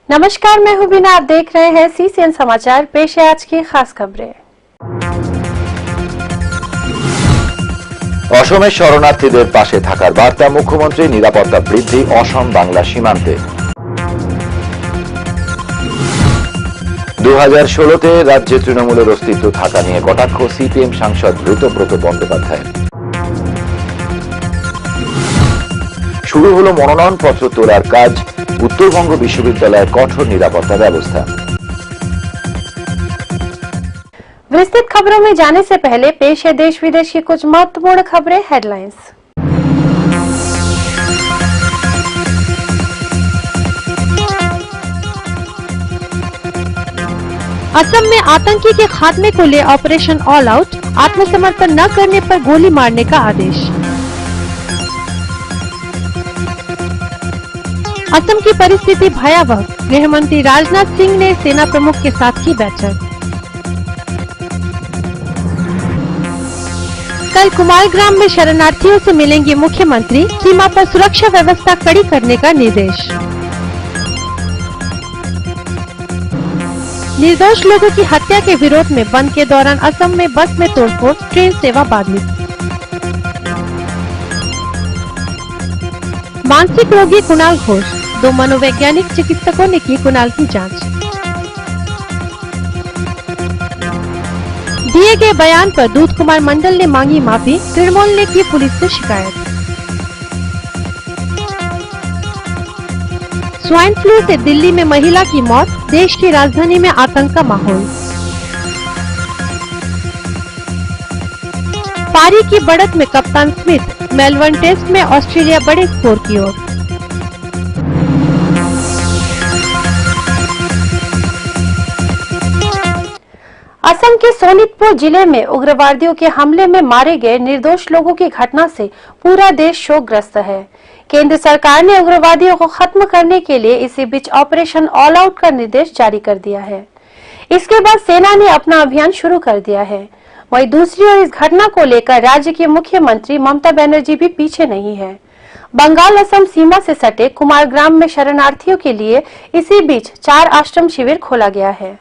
नमस्कार, मैं हूं बीना। आप देख रहे हैं सीसीएन समाचार। पेश है आज की खास खबरें। অসমের শরণার্থীদের পাশে থাকার বার্তা মুখ্যমন্ত্রী। নিরাপত্তা বৃদ্ধি অসম বাংলা সীমান্তে। 2016-তে রাজ্যে তৃণমূলের অস্তিত্ব থাকা নিয়ে কটাক্ষ সিপিএম সাংসদ ঋতব্রত বন্দ্যোপাধ্যায়। শুরু হলো মনোনয়নপত্র তোলার কাজ। उत्तरबंग विश्वविद्यालय कठोर निरापत्ता व्यवस्था। विस्तृत खबरों में जाने से पहले पेश है देश विदेश की कुछ महत्वपूर्ण खबरें। हेडलाइंस। असम में आतंकी के खात्मे को ले ऑपरेशन ऑल आउट। आत्मसमर्पण न करने पर गोली मारने का आदेश। असम की परिस्थिति भयावह। गृह मंत्री राजनाथ सिंह ने सेना प्रमुख के साथ की बैठक। कल कुमारग्राम में शरणार्थियों से मिलेंगे मुख्यमंत्री। सीमा पर सुरक्षा व्यवस्था कड़ी करने का निर्देश। निर्दोष लोगों की हत्या के विरोध में बंद के दौरान असम में बस में तोड़फोड़, ट्रेन सेवा बाधित। मानसिक रोगी कुणाल घोष। 2 मनोवैज्ञानिक चिकित्सकों ने की कुणाल की जांच। दिए गए बयान पर दूध कुमार मंडल ने मांगी माफी। तृणमूल ने की पुलिस से शिकायत। स्वाइन फ्लू से दिल्ली में महिला की मौत। देश की राजधानी में आतंक का माहौल। पारी की बढ़त में कप्तान स्मिथ। मेलबर्न टेस्ट में ऑस्ट्रेलिया बड़े स्कोर की ओर। असम के सोनितपुर जिले में उग्रवादियों के हमले में मारे गए निर्दोष लोगों की घटना से पूरा देश शोकग्रस्त है। केंद्र सरकार ने उग्रवादियों को खत्म करने के लिए इसी बीच ऑपरेशन ऑल आउट का निर्देश जारी कर दिया है। इसके बाद सेना ने अपना अभियान शुरू कर दिया है। वहीं दूसरी ओर इस घटना को लेकर राज्य की मुख्यमंत्री ममता बनर्जी भी पीछे नहीं है। बंगाल असम सीमा से सटे कुमारग्राम में शरणार्थियों के लिए इसी बीच 4 आश्रम शिविर खोला गया है।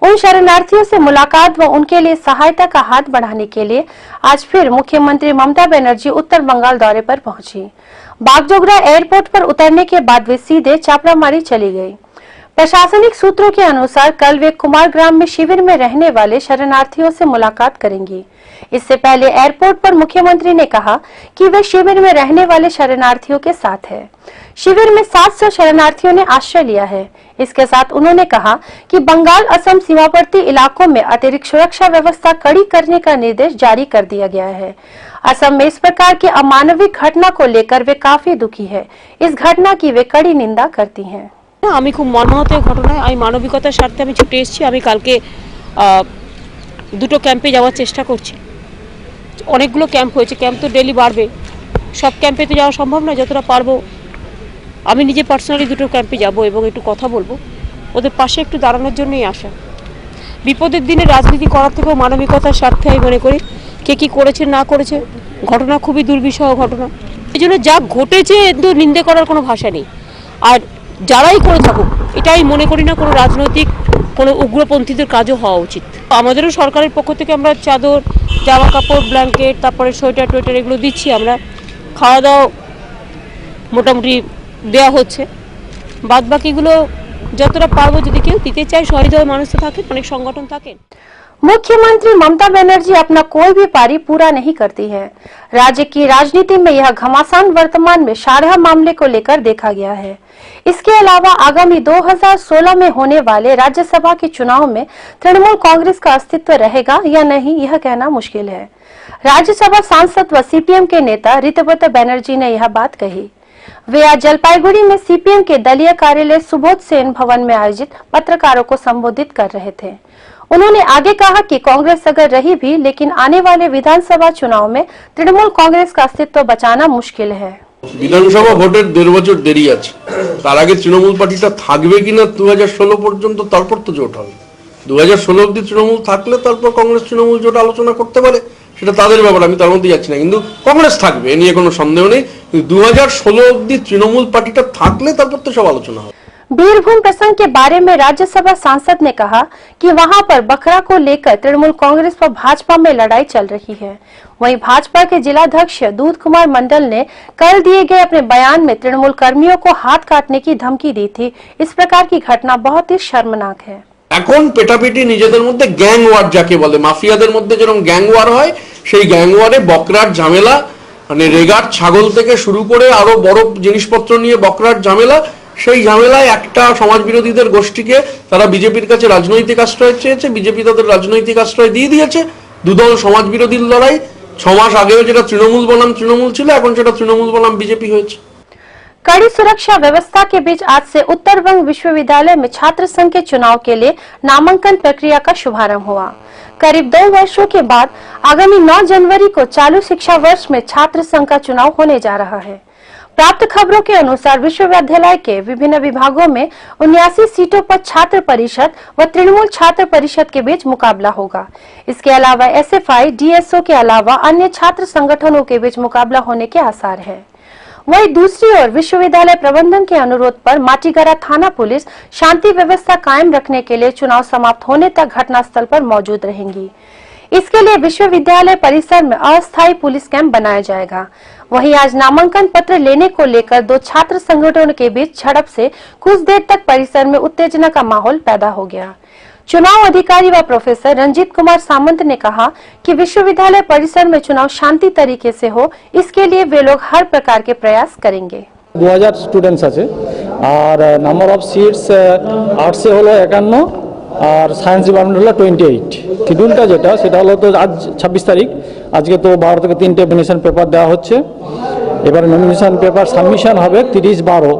उन शरणार्थियों से मुलाकात व उनके लिए सहायता का हाथ बढ़ाने के लिए आज फिर मुख्यमंत्री ममता बनर्जी उत्तर बंगाल दौरे पर पहुंची। बागडोगरा एयरपोर्ट पर उतरने के बाद वे सीधे चापड़ामारी चली गई। प्रशासनिक सूत्रों के अनुसार कल वे कुमारग्राम में शिविर में रहने वाले शरणार्थियों से मुलाकात करेंगी। इससे पहले एयरपोर्ट पर मुख्यमंत्री ने कहा कि वे शिविर में रहने वाले शरणार्थियों के साथ है। शिविर में 700 शरणार्थियों ने आश्रय लिया है। इसके साथ उन्होंने कहा कि बंगाल असम सीमावर्ती इलाकों में अतिरिक्त सुरक्षा व्यवस्था कड़ी करने का निर्देश जारी कर दिया गया है। असम में इस प्रकार की अमानविक घटना को लेकर वे काफी दुखी है। इस घटना की वे कड़ी निंदा करती हैं। আমি খুব মর্মাহত ঘটনায় আমি মানবিকতার স্বার্থে আমি ছুটে এসেছি। আমি কালকে দুটো ক্যাম্পে যাওয়ার চেষ্টা করছি। অনেকগুলো ক্যাম্প হয়েছে, ক্যাম্প তো ডেলি বাড়বে, সব ক্যাম্পে তো যাওয়া সম্ভব নয়। যতটা পারবো আমি নিজে পার্সোনালি দুটো ক্যাম্পে যাব এবং একটু কথা বলবো। ওদের পাশে একটু দাঁড়ানোর জন্যই আসা। বিপদের দিনে রাজনীতি করার থেকেও মানবিকতার স্বার্থে আমি মনে করি কে কি করেছে না করেছে ঘটনা খুবই দুর্বিষহ ঘটনা। এই জন্য যা ঘটেছে নিন্দে করার কোনো ভাষা নেই। আর যারাই করে থাকুক এটা আমি মনে করি না কোনো রাজনৈতিক কোনো উগ্রপন্থীদের কাজও হওয়া উচিত। আমাদেরও সরকারের পক্ষ থেকে আমরা চাদর, জামা কাপড়, ব্ল্যাঙ্কেট, তারপরে সোয়েটার টোয়েটার এগুলো দিচ্ছি। আমরা খাওয়া দাওয়া মোটামুটি দেওয়া হচ্ছে। বাদ বাকিগুলো যতটা পারবো যদি কেউ দিতে চায়, শহীদ হয়ে মানুষ থাকেন, অনেক সংগঠন থাকেন। मुख्यमंत्री ममता बनर्जी अपना कोई भी पारी पूरा नहीं करती है। राज्य की राजनीति में यह घमासान वर्तमान में शारदा मामले को लेकर देखा गया है। इसके अलावा आगामी 2016 में होने वाले राज्यसभा के चुनाव में तृणमूल कांग्रेस का अस्तित्व रहेगा या नहीं, यह कहना मुश्किल है। राज्यसभा सांसद व सीपीएम के नेता ऋतव्रत बनर्जी ने यह बात कही। वे आज जलपाईगुड़ी में सीपीएम के दलीय कार्यालय सुबोध सेन भवन में आयोजित पत्रकारों को संबोधित कर रहे थे। उन्होंने आगे कहा कि कांग्रेस अगर रही भी, लेकिन आने वाले विधानसभा चुनाव में तृणमूल कांग्रेस का अस्तित्व बचाना मुश्किल है। विधानसभा ভোটের 1.5 বছর দেরি আছে। তার আগে তৃণমূল পার্টিটা থাকবে কিনা 2016 পর্যন্ত, তারপর তো জোট হবে। 2016 অবধি তৃণমূল থাকলে তারপর কংগ্রেস তৃণমূল জোট আলোচনা করতে পারে, সেটা তাদের ব্যাপার, আমি তার মধ্যে যাচ্ছি না। কিন্তু কংগ্রেস থাকবে, এ নিয়ে কোনো সন্দেহ নেই। 2016 অবধি তৃণমূল পার্টিটা থাকলে তারপর তো সব আলোচনা হবে। बीरभूम प्रसंग के बारे में राज्यसभा सांसद ने कहा कि वहां पर बकरा को लेकर तृणमूल कांग्रेस व भाजपा में लड़ाई चल रही है। वहीं भाजपा के जिलाध्यक्ष दूध कुमार मंडल ने कल दिए गए अपने बयान में तृणमूल कर्मियों को हाथ काटने की धमकी दी थी। इस प्रकार की घटना बहुत ही शर्मनाक है। এখন পেটাপিটি নিজেদের মধ্যে গ্যাং ওয়ার যাকে বলে, মাফিয়াদের মধ্যে যেরকম গ্যাং ওয়ার হয়, সেই গ্যাং ওয়ারে বকরার ঝামেলা, মানে রেগার ছাগল থেকে শুরু করে আরো বড় জিনিসপত্র নিয়ে বকরার ঝামেলা, সেই ঝামেলায় একটা সমাজ বিরোধীদের গোষ্ঠীকে তারা বিজেপির কাছে রাজনৈতিক আশ্রয় চেয়েছে, বিজেপি তাদের রাজনৈতিক আশ্রয় দিয়ে দিয়েছে। দুদল সমাজ বিরোধীর লড়াই, 6 মাস আগেও যেটা তৃণমূল বনাম তৃণমূল ছিল, এখন সেটা তৃণমূল বনাম বিজেপি হয়েছে। कड़ी सुरक्षा व्यवस्था के बीच आज से उत्तरबंग विश्वविद्यालय में छात्र संघ के चुनाव के लिए नामांकन प्रक्रिया का शुभारंभ हुआ। करीब 2 वर्षों के बाद आगामी 9 जनवरी को चालू शिक्षा वर्ष में छात्र संघ का चुनाव होने जा रहा है। प्राप्त खबरों के अनुसार विश्वविद्यालय के विभिन्न विभागों में 79 सीटों पर छात्र परिषद व तृणमूल छात्र परिषद के बीच मुकाबला होगा। इसके अलावा एसएफआई, डीएसओ के अलावा अन्य छात्र संगठनों के बीच मुकाबला होने के आसार है। वहीं दूसरी ओर विश्वविद्यालय प्रबंधन के अनुरोध पर माटीगरा थाना पुलिस शांति व्यवस्था कायम रखने के लिए चुनाव समाप्त होने तक घटनास्थल पर मौजूद रहेंगी। इसके लिए विश्वविद्यालय परिसर में अस्थायी पुलिस कैंप बनाया जाएगा। वहीं आज नामांकन पत्र लेने को लेकर 2 छात्र संगठनों के बीच झड़प से कुछ देर तक परिसर में उत्तेजना का माहौल पैदा हो गया। चुनाव अधिकारी व प्रोफेसर रंजीत कुमार सामंत ने कहा कि विश्वविद्यालय परिसर में चुनाव शांति तरीके से हो, इसके लिए वे लोग हर प्रकार के प्रयास करेंगे। 2000 स्टूडेंट्स আছে আর নাম্বার অফ সিটস আর্টসে হলো 51 আর সায়েন্স ডিপার্টমেন্ট হলো 28। শিডিউলটা যেটা সেটা হলো তো আজ 26 তারিখ, আজকে তো 12 থেকে 3টে নমিনেশন পেপার দেওয়া হচ্ছে। এবারে নমিনেশন পেপার সাবমিশন হবে 30/12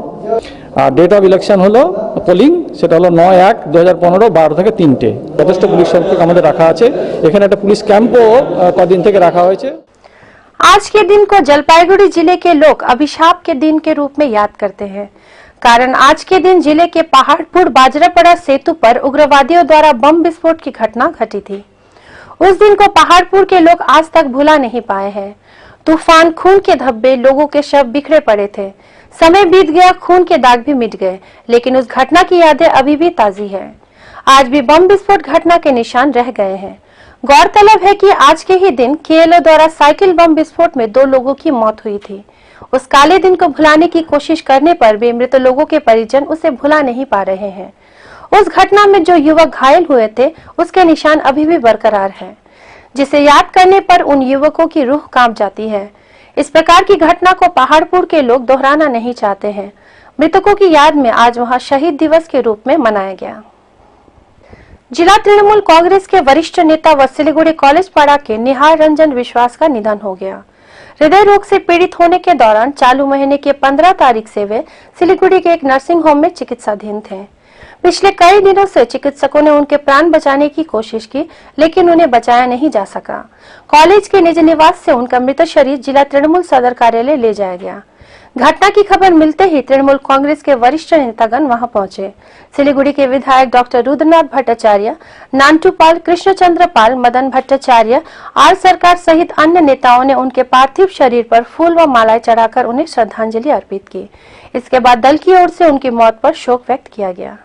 আর ডেট অফ ইলেকশন হলো পোলিং সেটা হলো 9/1/2015 12 থেকে 3টে। যথেষ্ট পুলিশ সংখ্যক আমাদের রাখা আছে। এখানে একটা পুলিশ ক্যাম্পও কদিন থেকে রাখা হয়েছে। आज के दिन को जलपाईगुड़ी जिले के लोग अभिशाप के दिन के रूप में याद करते हैं। कारण आज के दिन जिले के पहाड़पुर बाजरापड़ा सेतु पर उग्रवादियों द्वारा बम विस्फोट की घटना घटी थी। उस दिन को पहाड़पुर के लोग आज तक भुला नहीं पाए हैं। तूफान, खून के धब्बे, लोगों के शव बिखरे पड़े थे। समय बीत गया, खून के दाग भी मिट गए, लेकिन उस घटना की यादें अभी भी ताजी है। आज भी बम विस्फोट घटना के निशान रह गए हैं। गौरतलब है कि आज के ही दिन केएलओ द्वारा साइकिल बम विस्फोट में 2 लोगों की मौत हुई थी। उस काले दिन को भुलाने की कोशिश करने पर भी मृत लोगों के परिजन उसे भुला नहीं पा रहे हैं। उस घटना में जो युवक घायल हुए थे, उसके निशान अभी भी बरकरार हैं, जिसे याद करने पर उन युवकों की रूह कांप जाती है। इस प्रकार की घटना को पहाड़पुर के लोग दोहराना नहीं चाहते हैं। मृतकों की याद में आज वहां शहीद दिवस के रूप में मनाया गया। जिला तृणमूल कांग्रेस के वरिष्ठ नेता व सिलीगुड़ी कॉलेज पाड़ा के निहार रंजन विश्वास का निधन हो गया। हृदय रोग से पीड़ित होने के दौरान चालू महीने के 15 तारीख से वे सिलीगुड़ी के एक नर्सिंग होम में चिकित्साधीन थे। पिछले कई दिनों से चिकित्सकों ने उनके प्राण बचाने की कोशिश की, लेकिन उन्हें बचाया नहीं जा सका। कॉलेज के निज निवास से उनका मृत शरीर जिला तृणमूल सदर कार्यालय ले जाया गया। घटना की खबर मिलते ही तृणमूल कांग्रेस के वरिष्ठ नेतागण वहां पहुंचे। सिलीगुड़ी के विधायक डॉक्टर रुद्रनाथ भट्टाचार्य, नानटू पाल, कृष्णचंद्र पाल, मदन भट्टाचार्य, आर सरकार सहित अन्य नेताओं ने उनके पार्थिव शरीर पर फूल व मालाएं चढ़ाकर उन्हें श्रद्धांजलि अर्पित की। इसके बाद दल की ओर से उनकी मौत पर शोक व्यक्त किया गया।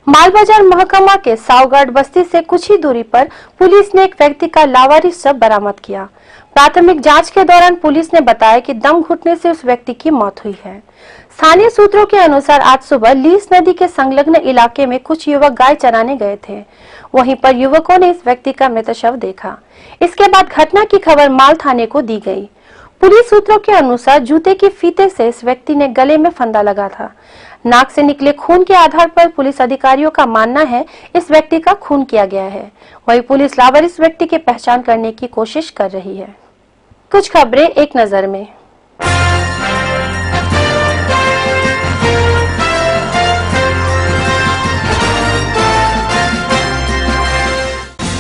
मालबाजार महकमा के सावगढ़ बस्ती से कुछ ही दूरी पर पुलिस ने एक व्यक्ति का लावारिस शव बरामद किया। प्राथमिक जांच के दौरान पुलिस ने बताया कि दम घुटने से उस व्यक्ति की मौत हुई है। स्थानीय सूत्रों के अनुसार आज सुबह लीस नदी के संलग्न इलाके में कुछ युवक गाय चराने गए थे। वहीं पर युवकों ने इस व्यक्ति का मृत शव देखा। इसके बाद घटना की खबर माल थाने को दी गई। पुलिस सूत्रों के अनुसार जूते के फीते से इस व्यक्ति ने गले में फंदा लगा था। नाक से निकले खून के आधार पर पुलिस अधिकारियों का मानना है इस व्यक्ति का खून किया गया है। वहीं पुलिस लावारिस व्यक्ति की पहचान करने की कोशिश कर रही है। कुछ खबरें एक नजर में।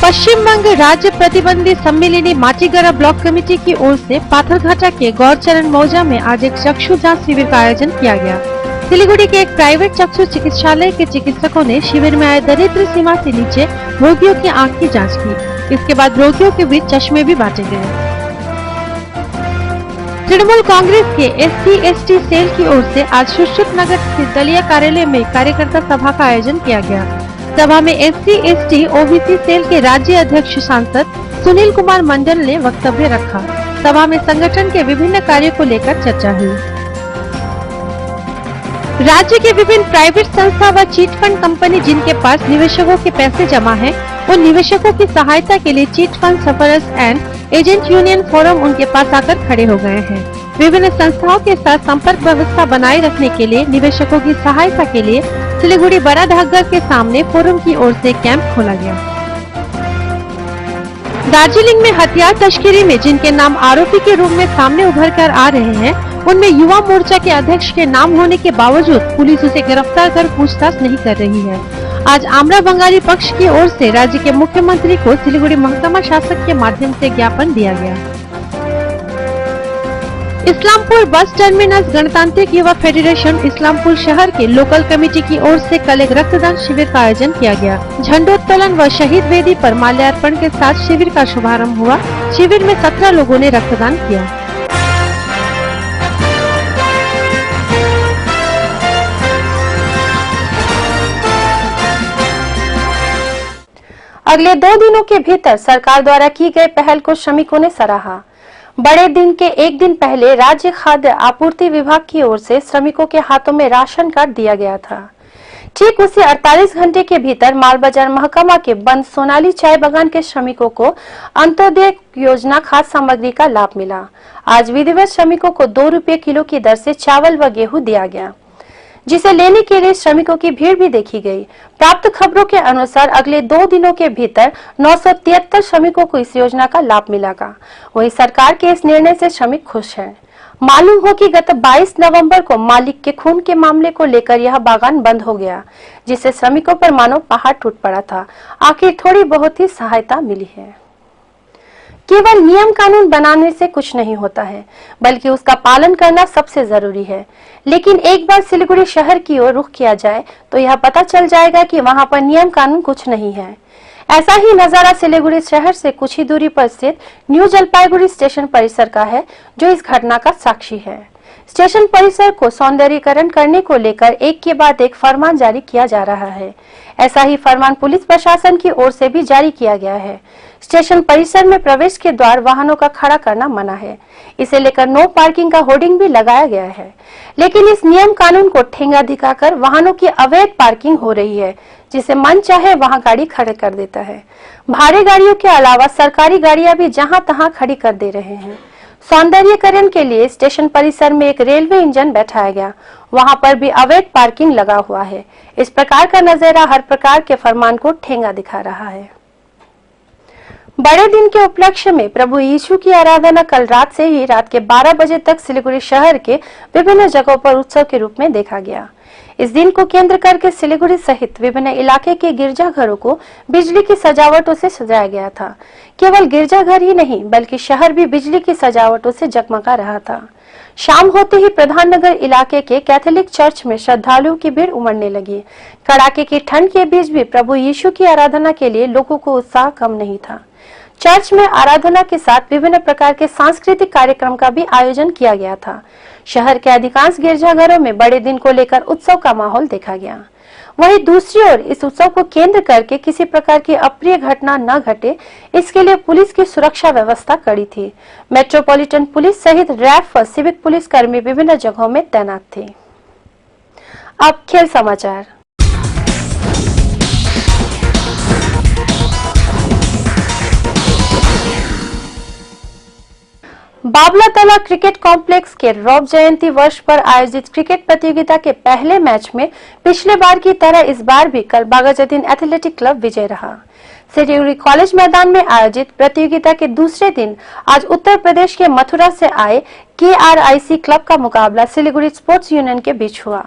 पश्चिम बंग राज्य प्रतिबंधी सम्मिलनी माटीगरा ब्लॉक कमेटी की ओर से पाथरघाटा के गौरचरण मौजा में आज एक चक्षु जांच शिविर का आयोजन किया गया। सिलीगुड़ी के एक प्राइवेट चक्षु चिकित्सालय के चिकित्सकों ने शिविर में आए दरिद्र सीमा से नीचे रोगियों की आंख की जांच की। इसके बाद रोगियों के बीच चश्मे भी बांटे गए। तृणमूल कांग्रेस के SC/ST सेल की ओर से आज सुश्रुत नगर स्थित दलीय कार्यालय में कार्यकर्ता सभा का आयोजन किया गया। सभा में SC/ST OBC सेल के राज्य अध्यक्ष सांसद सुनील कुमार मंडल ने वक्तव्य रखा। सभा में संगठन के विभिन्न कार्यों को लेकर चर्चा हुई। राज्य के विभिन्न प्राइवेट संस्था व चीट फंड कंपनी जिनके पास निवेशकों के पैसे जमा हैं, उन निवेशकों की सहायता के लिए chit fund sufferers and agent union forum उनके पास आकर खड़े हो गए हैं। विभिन्न संस्थाओं के साथ संपर्क व्यवस्था बनाए रखने के लिए निवेशकों की सहायता के लिए सिलीगुड़ी बड़ा डाकघर के सामने फोरम की ओर से कैंप खोला गया। दार्जिलिंग में हथियार तस्करी में जिनके नाम आरोपी के रूप में सामने उभर कर आ रहे हैं, उनमें युवा मोर्चा के अध्यक्ष के नाम होने के बावजूद पुलिस उसे गिरफ्तार कर पूछताछ नहीं कर रही है। आज आमरा बंगाली पक्ष की ओर से राज्य के मुख्यमंत्री को सिलीगुड़ी महकमा शासक के माध्यम से ज्ञापन दिया गया। इस्लामपुर बस टर्मिनस गणतांत्रिक युवा फेडरेशन इस्लामपुर शहर के लोकल कमेटी की ओर से कल एक रक्तदान शिविर का आयोजन किया गया। झंडोत्तोलन व शहीद वेदी पर माल्यार्पण के साथ शिविर का शुभारंभ हुआ। शिविर में 17 लोगों ने रक्तदान किया। अगले 2 दिनों के भीतर सरकार द्वारा की गई पहल को श्रमिकों ने सराहा। बड़े दिन के एक दिन पहले राज्य खाद्य आपूर्ति विभाग की ओर से श्रमिकों के हाथों में राशन कार्ड दिया गया था। ठीक उसी 48 घंटे के भीतर माल बाजार महकमा के बंद सोनाली चाय बागान के श्रमिकों को अंत्योदय योजना खाद्य सामग्री का लाभ मिला। आज विधिवत श्रमिकों को 2 रुपये किलो की दर से चावल व गेहूं दिया गया, जिसे लेने के लिए श्रमिकों की भीड़ भी देखी गई। प्राप्त खबरों के अनुसार अगले 2 दिनों के भीतर 973 श्रमिकों को इस योजना का लाभ मिलेगा। वहीं सरकार के इस निर्णय से श्रमिक खुश हैं। मालूम हो कि गत 22 नवंबर को मालिक के खून के मामले को लेकर यह बागान बंद हो गया, जिससे श्रमिकों पर मानो पहाड़ टूट पड़ा था। आखिर थोड़ी बहुत ही सहायता मिली है। केवल नियम कानून बनाने से कुछ नहीं होता है, बल्कि उसका पालन करना सबसे जरूरी है। लेकिन एक बार सिलीगुड़ी शहर की ओर रुख किया जाए तो यह पता चल जाएगा कि वहां पर नियम कानून कुछ नहीं है। ऐसा ही नजारा सिलीगुड़ी शहर से कुछ ही दूरी पर स्थित न्यू जलपाईगुड़ी स्टेशन परिसर का है, जो इस घटना का साक्षी है। स्टेशन परिसर को सौंदर्यीकरण करने को लेकर एक के बाद एक फरमान जारी किया जा रहा है। ऐसा ही फरमान पुलिस प्रशासन की ओर से भी जारी किया गया है। स्टेशन परिसर में प्रवेश के द्वार वाहनों का खड़ा करना मना है। इसे लेकर नो पार्किंग का होर्डिंग भी लगाया गया है। लेकिन इस नियम कानून को ठेंगा दिखाकर वाहनों की अवैध पार्किंग हो रही है, जिसे मन चाहे वहां गाड़ी खड़े कर देता है। भारी गाड़ियों के अलावा सरकारी गाड़ियां भी जहां तहां खड़ी कर दे रहे हैं। सौंदर्यीकरण के लिए स्टेशन परिसर में एक रेलवे इंजन बैठाया गया, वहां पर भी अवैध पार्किंग लगा हुआ है। इस प्रकार का नजारा हर प्रकार के फरमान को ठेंगा दिखा रहा है। बड़े दिन के उपलक्ष्य में प्रभु यीशु की आराधना कल रात से ही रात के 12 बजे तक सिलीगुड़ी शहर के विभिन्न जगहों पर उत्सव के रूप में देखा गया। इस दिन को केंद्र करके सिलीगुड़ी सहित विभिन्न इलाके के गिरजाघरों को बिजली की सजावटों से सजाया गया था। केवल गिरजाघर ही नहीं, बल्कि शहर भी बिजली की सजावटों से जगमगा रहा था। शाम होते ही प्रधाननगर इलाके के कैथोलिक चर्च में श्रद्धालुओं की भीड़ उमड़ने लगी। कड़ाके की ठंड के बीच भी प्रभु यीशु की आराधना के लिए लोगों को उत्साह कम नहीं था। चर्च में आराधना के साथ विभिन्न प्रकार के सांस्कृतिक कार्यक्रम का भी आयोजन किया गया था। शहर के अधिकांश गिरजाघरों में बड़े दिन को लेकर उत्सव का माहौल देखा गया। वहीं दूसरी ओर इस उत्सव को केंद्र करके किसी प्रकार की अप्रिय घटना न घटे, इसके लिए पुलिस की सुरक्षा व्यवस्था कड़ी थी। मेट्रोपॉलिटन पुलिस सहित रैफ व सिविक पुलिस कर्मी विभिन्न जगहों में तैनात थे। अब खेल समाचार। बाबलातला क्रिकेट कॉम्प्लेक्स के रौब जयंती वर्ष पर आयोजित क्रिकेट प्रतियोगिता के पहले मैच में पिछले बार की तरह इस बार भी कल बागाजतीन एथलेटिक क्लब विजय रहा। सिलीगुड़ी कॉलेज मैदान में आयोजित प्रतियोगिता के दूसरे दिन आज उत्तर प्रदेश के मथुरा से आए KRIC क्लब का मुकाबला सिलीगुड़ी स्पोर्ट्स यूनियन के बीच हुआ।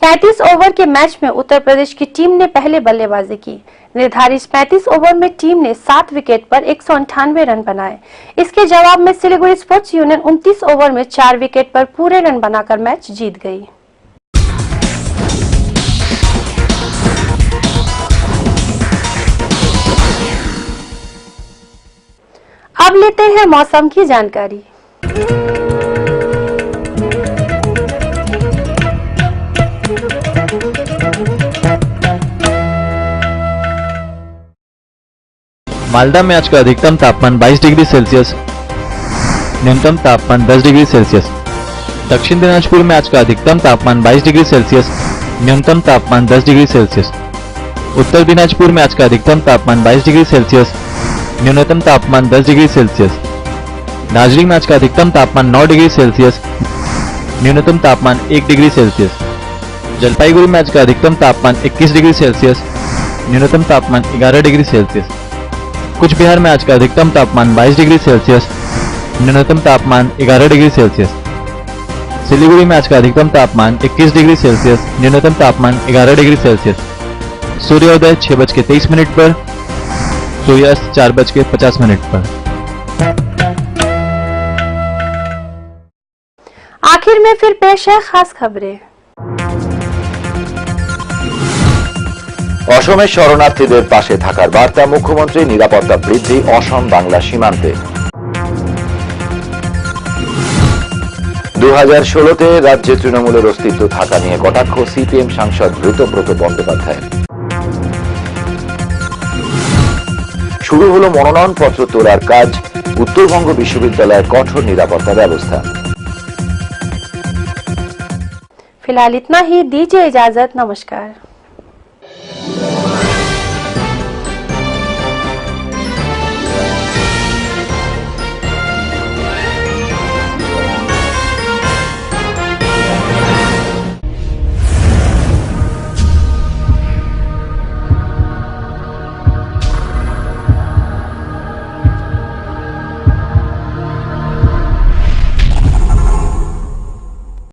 35 ओवर के मैच में उत्तर प्रदेश की टीम ने पहले बल्लेबाजी की। निर्धारित 35 ओवर में टीम ने 7 विकेट पर 198 रन बनाए। इसके जवाब में सिलीगुड़ी स्पोर्ट्स यूनियन 29 ओवर में 4 विकेट पर पूरे रन बनाकर मैच जीत गई। अब लेते हैं मौसम की जानकारी। मालदा में आज का अधिकतम तापमान 22 डिग्री सेल्सियस, न्यूनतम तापमान 10 डिग्री सेल्सियस। दक्षिण दिनाजपुर में आज का अधिकतम तापमान 22 डिग्री सेल्सियस, न्यूनतम तापमान 10 डिग्री सेल्सियस। उत्तर दिनाजपुर में आज का अधिकतम तापमान 22 डिग्री सेल्सियस, न्यूनतम तापमान 10 डिग्री सेल्सियस। दार्जिलिंग में आज का अधिकतम तापमान 9 डिग्री सेल्सियस, न्यूनतम तापमान 1 डिग्री सेल्सियस। जलपाईगुड़ी में आज का अधिकतम तापमान 21 डिग्री सेल्सियस, न्यूनतम तापमान 11 डिग्री सेल्सियस। कुछ बिहार में आज का अधिकतम तापमान 22 डिग्री सेल्सियस, न्यूनतम तापमान 11 डिग्री सेल्सियस। सिलीगुड़ी में आज का अधिकतम तापमान 21 डिग्री सेल्सियस, न्यूनतम तापमान 11 डिग्री सेल्सियस। सूर्योदय 6:23 पर, सूर्यास्त 4:50 पर। आखिर में फिर पेश है खास खबरें। অসমের শরণার্থীদের পাশে থাকার বার্তা মুখ্যমন্ত্রী, নিরাপত্তা বৃদ্ধি অসম বাংলা সীমান্তে। 2016-তে রাজ্যে তৃণমূলের অস্তিত্ব থাকা নিয়ে কটাক্ষ সিপিএম সাংসদ ঋতব্রত বন্দ্যোপাধ্যায়। শুরু হলো মনোনয়নপত্র তোলার কাজ, উত্তরবঙ্গ বিশ্ববিদ্যালয়ের কঠোর নিরাপত্তা ব্যবস্থা। फिलहाल इतना ही, दीजिए इजाजत, नमस्कार।